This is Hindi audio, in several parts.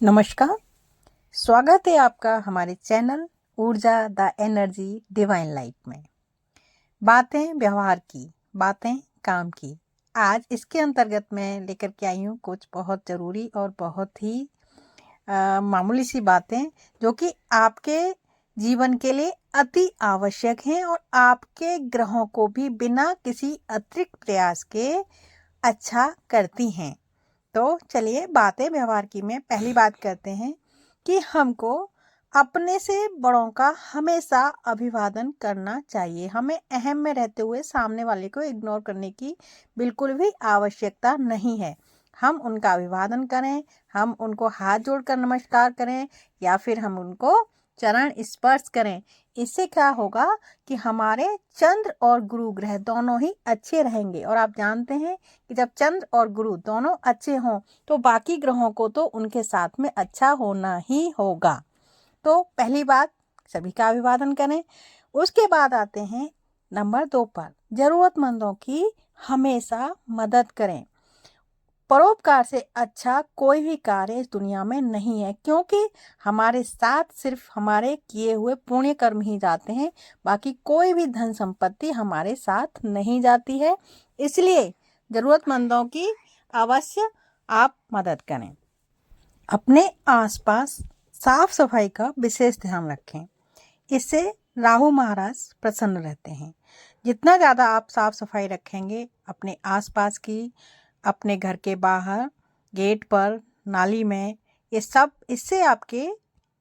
नमस्कार। स्वागत है आपका हमारे चैनल ऊर्जा द एनर्जी डिवाइन लाइट में। बातें व्यवहार की, बातें काम की। आज इसके अंतर्गत मैं लेकर के आई हूँ कुछ बहुत ज़रूरी और बहुत ही मामूली सी बातें जो कि आपके जीवन के लिए अति आवश्यक हैं और आपके ग्रहों को भी बिना किसी अतिरिक्त प्रयास के अच्छा करती हैं। तो चलिए बातें व्यवहार की में पहली बात करते हैं कि हमको अपने से बड़ों का हमेशा अभिवादन करना चाहिए। हमें अहम में रहते हुए सामने वाले को इग्नोर करने की बिल्कुल भी आवश्यकता नहीं है। हम उनका अभिवादन करें, हम उनको हाथ जोड़कर नमस्कार करें या फिर हम उनको चरण स्पर्श करें। इससे क्या होगा कि हमारे चंद्र और गुरु ग्रह दोनों ही अच्छे रहेंगे। और आप जानते हैं कि जब चंद्र और गुरु दोनों अच्छे हों तो बाकी ग्रहों को तो उनके साथ में अच्छा होना ही होगा। तो पहली बात, सभी का अभिवादन करें। उसके बाद आते हैं नंबर 2 पर, जरूरतमंदों की हमेशा मदद करें। परोपकार से अच्छा कोई भी कार्य इस दुनिया में नहीं है, क्योंकि हमारे साथ सिर्फ हमारे किए हुए पुण्य कर्म ही जाते हैं, बाकी कोई भी धन संपत्ति हमारे साथ नहीं जाती है। इसलिए जरूरतमंदों की अवश्य आप मदद करें। अपने आसपास साफ सफाई का विशेष ध्यान रखें। इससे राहु महाराज प्रसन्न रहते हैं। जितना ज़्यादा आप साफ सफाई रखेंगे अपने आसपास की, अपने घर के बाहर, गेट पर, नाली में, ये सब, इससे आपके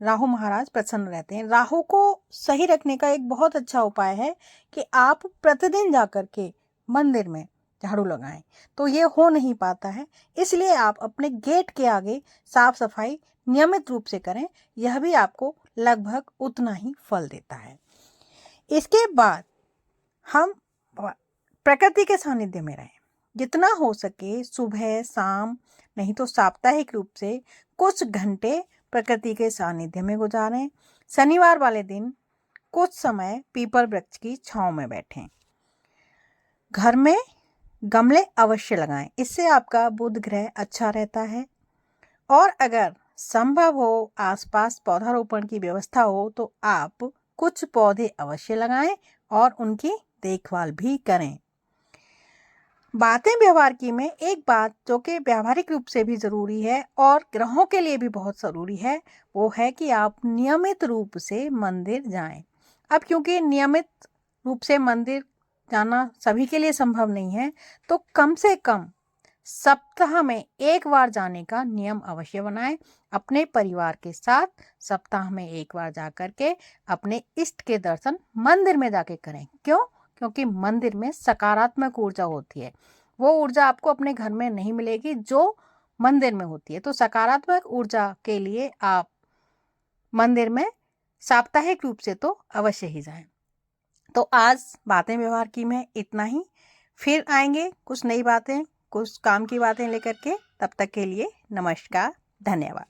राहु महाराज प्रसन्न रहते हैं। राहु को सही रखने का एक बहुत अच्छा उपाय है कि आप प्रतिदिन जाकर के मंदिर में झाड़ू लगाएं। तो ये हो नहीं पाता है, इसलिए आप अपने गेट के आगे साफ सफाई नियमित रूप से करें। यह भी आपको लगभग उतना ही फल देता है। इसके बाद हम प्रकृति के सानिध्य में रहें। जितना हो सके सुबह शाम, नहीं तो साप्ताहिक रूप से कुछ घंटे प्रकृति के सानिध्य में गुजारें। शनिवार वाले दिन कुछ समय पीपल वृक्ष की छांव में बैठें। घर में गमले अवश्य लगाएं, इससे आपका बुध ग्रह अच्छा रहता है। और अगर संभव हो, आसपास पौधारोपण की व्यवस्था हो, तो आप कुछ पौधे अवश्य लगाएं और उनकी देखभाल भी करें। बातें व्यवहार की में एक बात जो कि व्यावहारिक रूप से भी ज़रूरी है और ग्रहों के लिए भी बहुत ज़रूरी है, वो है कि आप नियमित रूप से मंदिर जाएं। अब क्योंकि नियमित रूप से मंदिर जाना सभी के लिए संभव नहीं है, तो कम से कम सप्ताह में एक बार जाने का नियम अवश्य बनाएं। अपने परिवार के साथ सप्ताह में एक बार जाकर के अपने इष्ट के दर्शन मंदिर में जाके करें। क्यों? क्योंकि मंदिर में सकारात्मक ऊर्जा होती है। वो ऊर्जा आपको अपने घर में नहीं मिलेगी जो मंदिर में होती है। तो सकारात्मक ऊर्जा के लिए आप मंदिर में साप्ताहिक रूप से तो अवश्य ही जाएं। तो आज बातें व्यवहार की में इतना ही। फिर आएंगे कुछ नई बातें, कुछ काम की बातें लेकर के। तब तक के लिए नमस्कार, धन्यवाद।